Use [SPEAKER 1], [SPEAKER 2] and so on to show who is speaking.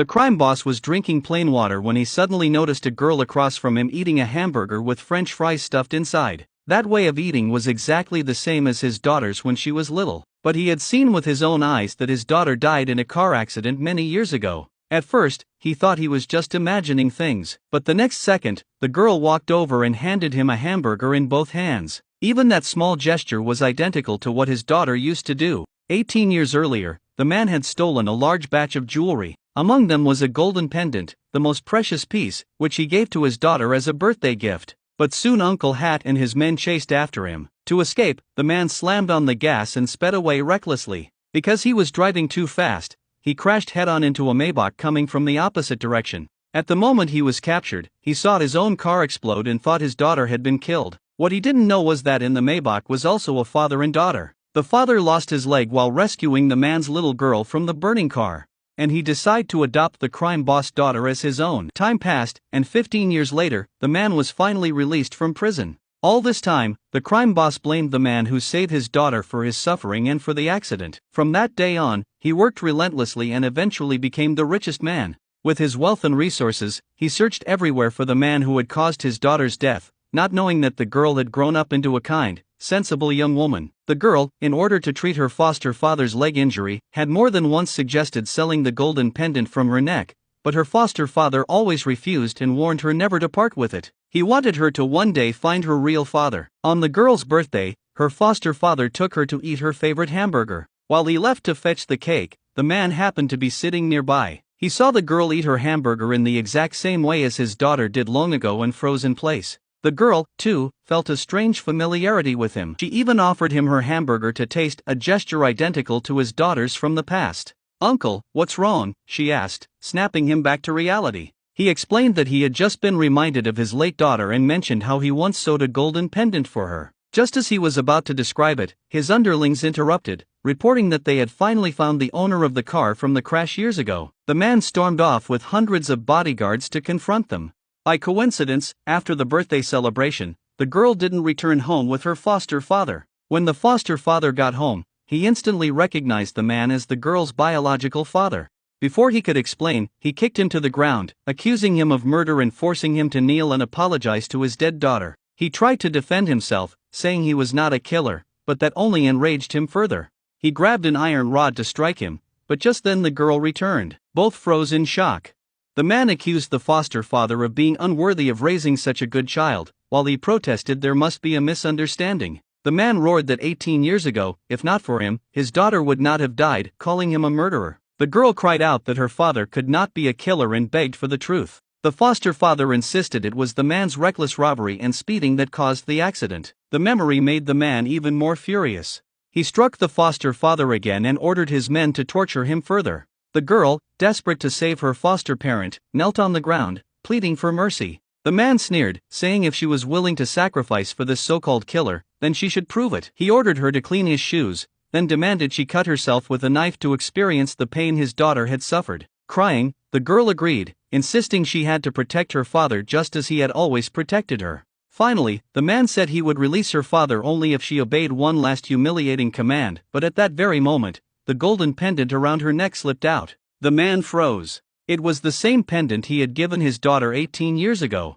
[SPEAKER 1] The crime boss was drinking plain water when he suddenly noticed a girl across from him eating a hamburger with French fries stuffed inside. That way of eating was exactly the same as his daughter's when she was little, but he had seen with his own eyes that his daughter died in a car accident many years ago. At first, he thought he was just imagining things, but the next second, the girl walked over and handed him a hamburger in both hands. Even that small gesture was identical to what his daughter used to do. 18 years earlier, the man had stolen a large batch of jewelry. Among them was a golden pendant, the most precious piece, which he gave to his daughter as a birthday gift. But soon Uncle Hat and his men chased after him. To escape, the man slammed on the gas and sped away recklessly. Because he was driving too fast, he crashed head-on into a Maybach coming from the opposite direction. At the moment he was captured, he saw his own car explode and thought his daughter had been killed. What he didn't know was that in the Maybach was also a father and daughter. The father lost his leg while rescuing the man's little girl from the burning car, and he decided to adopt the crime boss' daughter as his own. Time passed, and 15 years later, the man was finally released from prison. All this time, the crime boss blamed the man who saved his daughter for his suffering and for the accident. From that day on, he worked relentlessly and eventually became the richest man. With his wealth and resources, he searched everywhere for the man who had caused his daughter's death, not knowing that the girl had grown up into a kind, sensible young woman. The girl, in order to treat her foster father's leg injury, had more than once suggested selling the golden pendant from her neck, but her foster father always refused and warned her never to part with it. He wanted her to one day find her real father. On the girl's birthday, her foster father took her to eat her favorite hamburger. While he left to fetch the cake, the man happened to be sitting nearby. He saw the girl eat her hamburger in the exact same way as his daughter did long ago and froze in place. The girl, too, felt a strange familiarity with him. She even offered him her hamburger to taste, a gesture identical to his daughter's from the past. "Uncle, what's wrong?" she asked, snapping him back to reality. He explained that he had just been reminded of his late daughter and mentioned how he once sewed a golden pendant for her. Just as he was about to describe it, his underlings interrupted, reporting that they had finally found the owner of the car from the crash years ago. The man stormed off with hundreds of bodyguards to confront them. By coincidence, after the birthday celebration, the girl didn't return home with her foster father. When the foster father got home, he instantly recognized the man as the girl's biological father. Before he could explain, he kicked him to the ground, accusing him of murder and forcing him to kneel and apologize to his dead daughter. He tried to defend himself, saying he was not a killer, but that only enraged him further. He grabbed an iron rod to strike him, but just then the girl returned. Both froze in shock. The man accused the foster father of being unworthy of raising such a good child, while he protested there must be a misunderstanding. The man roared that 18 years ago, if not for him, his daughter would not have died, calling him a murderer. The girl cried out that her father could not be a killer and begged for the truth. The foster father insisted it was the man's reckless robbery and speeding that caused the accident. The memory made the man even more furious. He struck the foster father again and ordered his men to torture him further. The girl, desperate to save her foster parent, knelt on the ground, pleading for mercy. The man sneered, saying if she was willing to sacrifice for this so-called killer, then she should prove it. He ordered her to clean his shoes, then demanded she cut herself with a knife to experience the pain his daughter had suffered. Crying, the girl agreed, insisting she had to protect her father just as he had always protected her. Finally, the man said he would release her father only if she obeyed one last humiliating command, but at that very moment, the golden pendant around her neck slipped out. The man froze. It was the same pendant he had given his daughter 18 years ago.